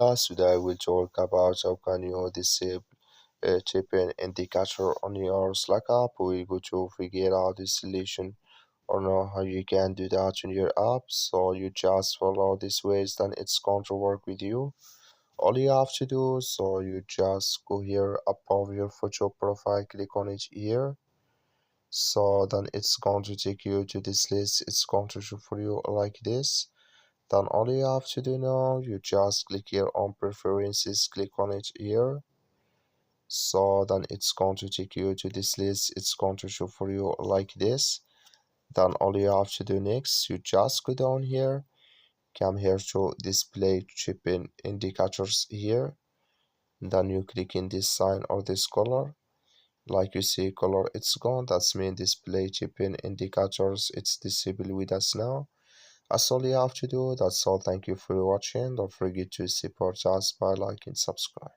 Today we'll talk about how can you disable chip-in indicator on your Slack app. We go to figure out the solution or know how you can do that in your app. So you just follow these ways, then it's going to work with you. All you have to do, so you just go here above your photo profile, click on it here. So then it's going to take you to this list. It's going to show for you like this. Then all you have to do now, you just click here on preferences, click on it here. So then it's going to take you to this list. It's going to show for you like this. Then all you have to do next, you just go down here, come here to display chip-in indicators here. Then you click in this sign or this color. Like you see color, it's gone. That's mean display chip-in indicators. It's disabled with us now. That's all you have to do. That's all. Thank you for watching. Don't forget to support us by liking, subscribe.